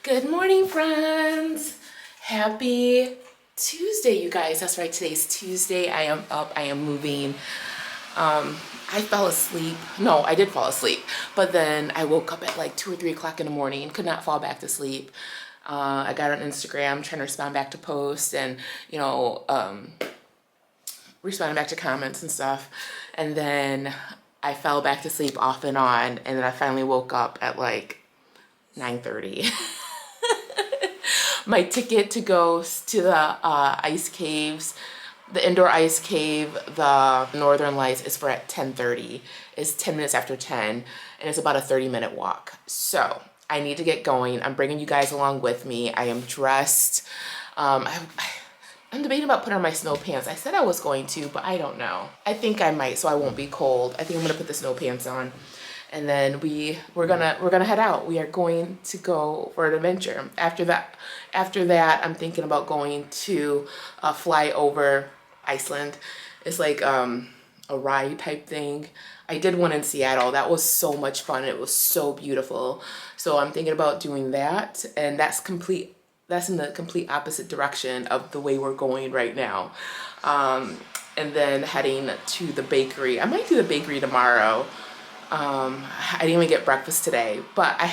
Good morning, friends. Happy Tuesday, you guys. That's right, today's Tuesday. I am up, I am moving. I fell asleep. No, I did fall asleep, but then I woke up at like 2 or 3 o'clock in the morning, could not fall back to sleep. I got on Instagram trying to respond back to posts and, responding back to comments and stuff. And then I fell back to sleep off and on, and then I finally woke up at like 9:30. My ticket to go to the ice caves, the indoor ice cave, the Northern Lights, is for at 10:30. It's 10 minutes after 10, and it's about a 30-minute walk. So I need to get going. I'm bringing you guys along with me. I am dressed. I'm debating about putting on my snow pants. I said I was going to, but I don't know. I think I might, so I won't be cold. I think I'm gonna put the snow pants on. And then we're gonna head out. We are going to go for an adventure. After that, I'm thinking about going to fly over Iceland. It's like a ride type thing. I did one in Seattle. That was so much fun. It was so beautiful. So I'm thinking about doing that, and that's in the complete opposite direction of the way we're going right now. And then heading to the bakery. I might do the bakery tomorrow. I didn't even get breakfast today, but I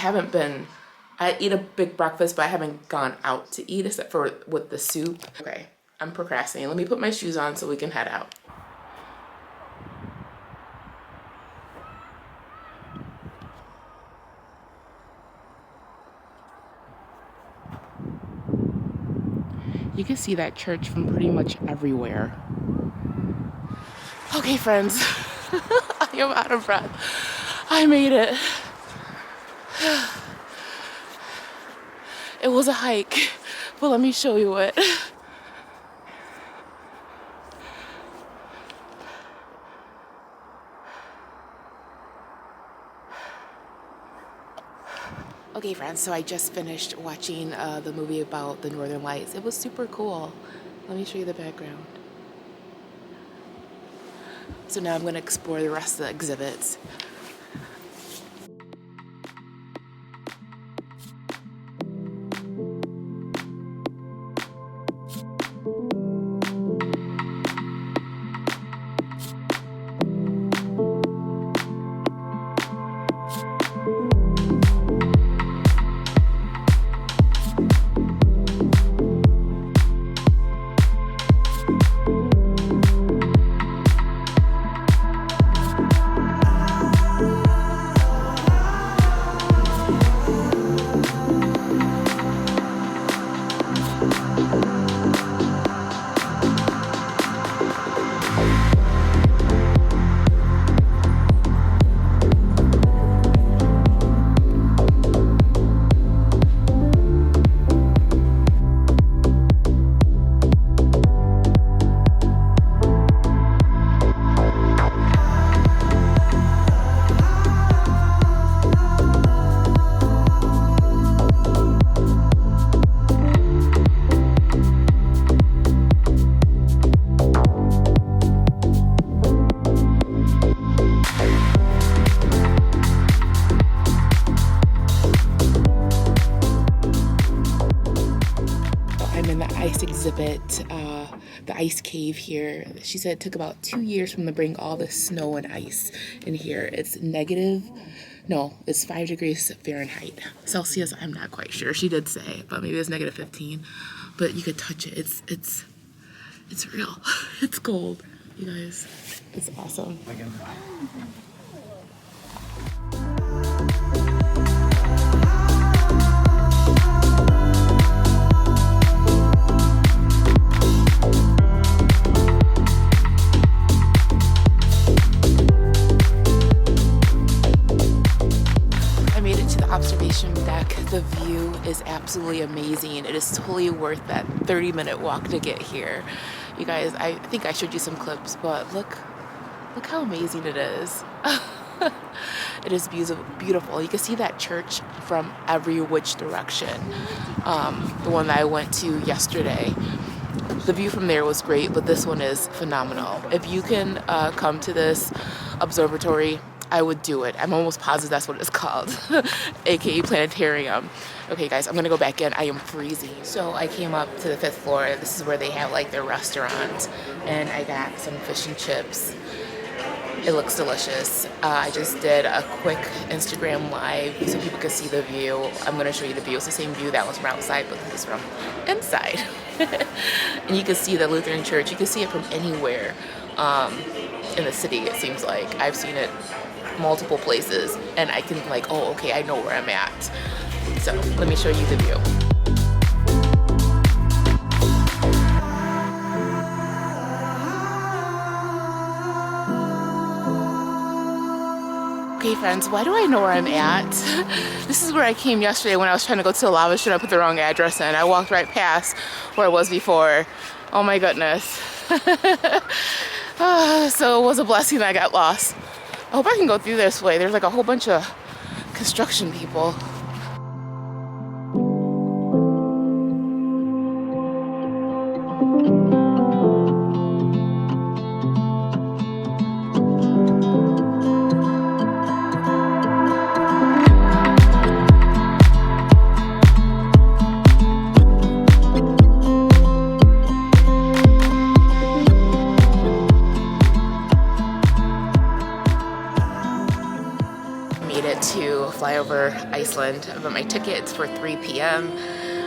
eat a big breakfast, but I haven't gone out to eat except for with the soup. Okay, I'm procrastinating. Let me put my shoes on so we can head out. You can see that church from pretty much everywhere. Okay, friends, I am out of breath. I made it. It was a hike, but let me show you it. Okay, friends, so I just finished watching the movie about the Northern Lights. It was super cool. Let me show you the background. So now I'm going to explore the rest of the exhibits. Exhibit, the ice cave here. She said it took about 2 years for them to bring all the snow and ice in here. It's 5 degrees Fahrenheit. Celsius, I'm not quite sure. She did say, but maybe it's negative 15. But you could touch it. It's real. It's cold, you guys. It's awesome. Observation deck. The view is absolutely amazing. It is totally worth that 30-minute walk to get here. You guys, I think I showed you some clips, but look how amazing it is. It is beautiful. You can see that church from every which direction. The one that I went to yesterday. The view from there was great, but this one is phenomenal. If you can come to this observatory, I would do it. I'm almost positive that's what it's called, aka planetarium. Okay guys, I'm gonna go back in. I am freezing. So I came up to the 5th floor. This is where they have like their restaurant, and I got some fish and chips. It looks delicious. I just did a quick Instagram live so people could see the view. I'm gonna show you the view. It's the same view that was from outside, but this is from inside. And you can see the Lutheran church. You can see it from anywhere in the city, it seems like. I've seen it multiple places, and I can like, oh, okay, I know where I'm at. So let me show you the view. Okay friends, why do I know where I'm at? This is where I came yesterday when I was trying to go to the lava shoot. I put the wrong address in. I walked right past where I was before. Oh my goodness. So it was a blessing that I got lost. I hope I can go through this way. There's like a whole bunch of construction people. To fly over Iceland, but my ticket's for 3 p.m.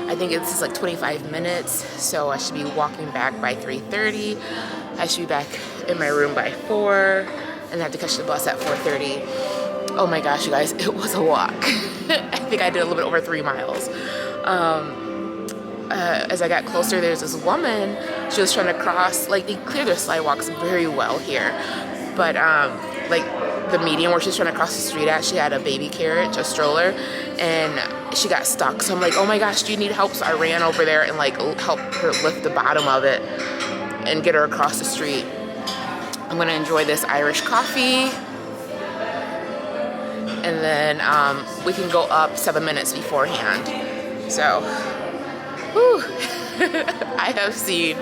I think this is like 25 minutes, so I should be walking back by 3:30. I should be back in my room by 4, and I have to catch the bus at 4:30. Oh my gosh, you guys, it was a walk. I think I did a little bit over 3 miles. As I got closer, there's this woman. She was trying to cross, like they clear their sidewalks very well here, but like the median where she's trying to cross the street at, she had a baby carriage, a stroller, and she got stuck. So I'm like, oh my gosh, do you need help? So I ran over there and like helped her lift the bottom of it and get her across the street. I'm gonna enjoy this Irish coffee, and then we can go up 7 minutes beforehand. So, whew. I have seen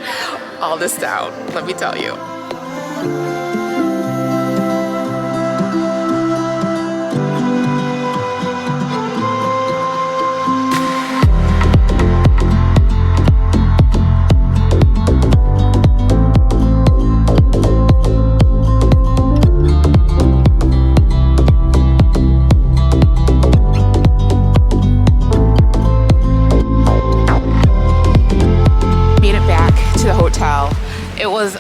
all this town, let me tell you.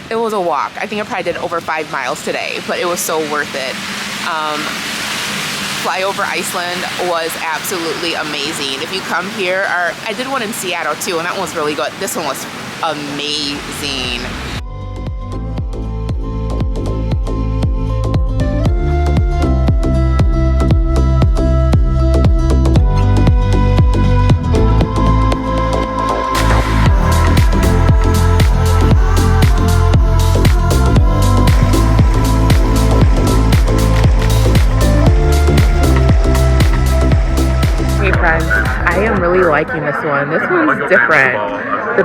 It was a walk. I think I probably did over 5 miles today, but it was so worth it. Fly over Iceland was absolutely amazing. If you come here, or I did one in Seattle too, and that one was really good. This one was amazing. Liking this one. This one's different. The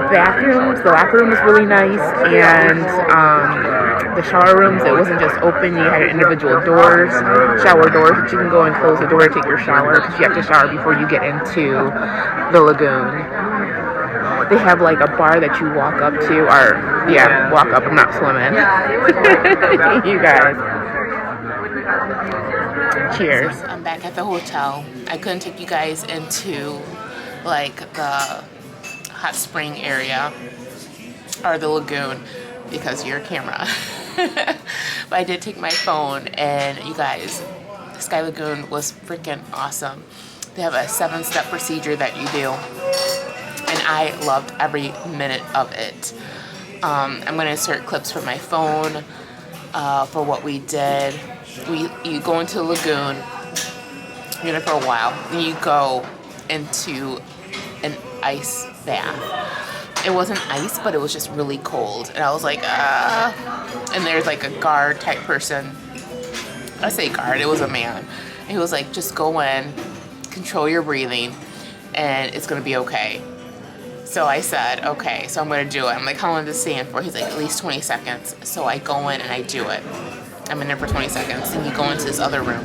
locker room is really nice, and the shower rooms, it wasn't just open. You had individual doors, shower doors, that you can go and close the door to take your shower, because you have to shower before you get into the lagoon. They have like a bar that you walk up to, or yeah, walk up. I'm not swimming. You guys. Cheers. I'm back at the hotel. I couldn't take you guys into like the hot spring area or the lagoon because of your camera. But I did take my phone, and you guys, the Sky Lagoon was freaking awesome. They have a 7-step procedure that you do, and I loved every minute of it. I'm gonna insert clips from my phone for what we did. You go into the lagoon, you're in it for a while, and you go into an ice bath. It wasn't ice, but it was just really cold, and I was like, and there's like a guard type person. I say guard, it was a man. And he was like, just go in, control your breathing, and it's gonna be okay. So I said, okay, so I'm gonna do it. I'm like, how long does it stand for? He's like, at least 20 seconds. So I go in and I do it. I'm in there for 20 seconds. Then you go into this other room.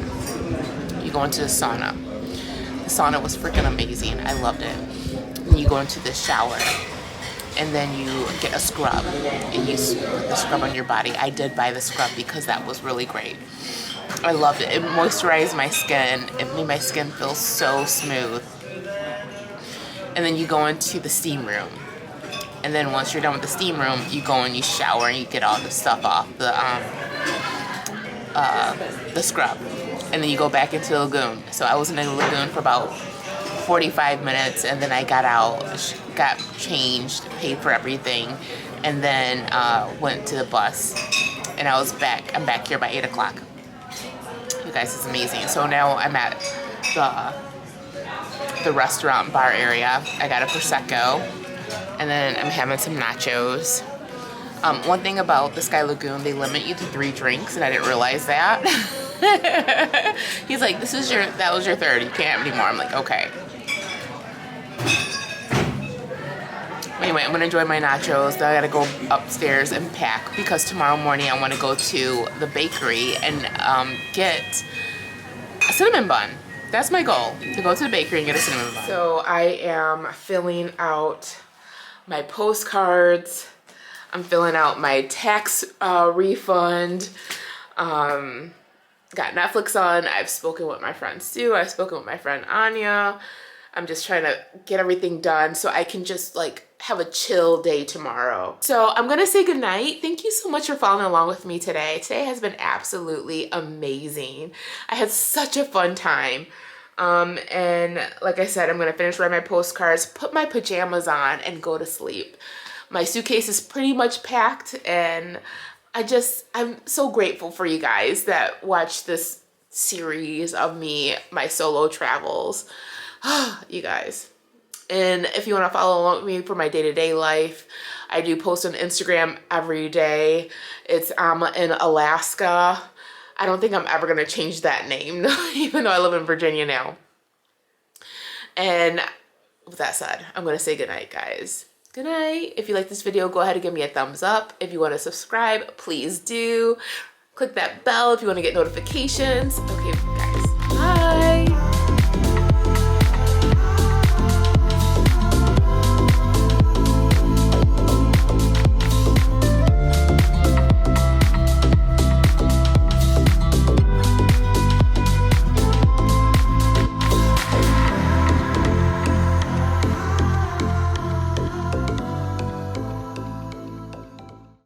You go into the sauna. The sauna was freaking amazing. I loved it. And you go into the shower. And then you get a scrub. And you put the scrub on your body. I did buy the scrub because that was really great. I loved it. It moisturized my skin. It made my skin feel so smooth. And then you go into the steam room. And then once you're done with the steam room, you go and you shower and you get all the stuff off the scrub. And then you go back into the lagoon. So I was in the lagoon for about 45 minutes, and then I got out, got changed, paid for everything, and then went to the bus. And I'm back here by 8 o'clock. You guys, it's amazing. So now I'm at the restaurant bar area. I got a Prosecco, and then I'm having some nachos. One thing about the Sky Lagoon, they limit you to 3 drinks, and I didn't realize that. He's like, that was your third, you can't have any more. I'm like, okay. Anyway, I'm gonna enjoy my nachos. Then I gotta go upstairs and pack because tomorrow morning I wanna go to the bakery and get a cinnamon bun. That's my goal, to go to the bakery and get a cinnamon bun. So I am filling out my postcards. I'm filling out my tax refund. Got Netflix on. I've spoken with my friend Sue. I've spoken with my friend Anya. I'm just trying to get everything done so I can just like have a chill day tomorrow. So I'm gonna say goodnight. Thank you so much for following along with me today. Today has been absolutely amazing. I had such a fun time. And like I said, I'm gonna finish writing my postcards, put my pajamas on, and go to sleep. My suitcase is pretty much packed, and I'm so grateful for you guys that watch this series of my solo travels. You guys. And if you want to follow along with me for my day-to-day life, I do post on Instagram every day. It's in Alaska. I don't think I'm ever going to change that name, even though I live in Virginia now. And with that said, I'm going to say goodnight, guys. Good night. If you like this video, go ahead and give me a thumbs up. If you want to subscribe, please do. Click that bell if you want to get notifications. Okay, guys. Bye.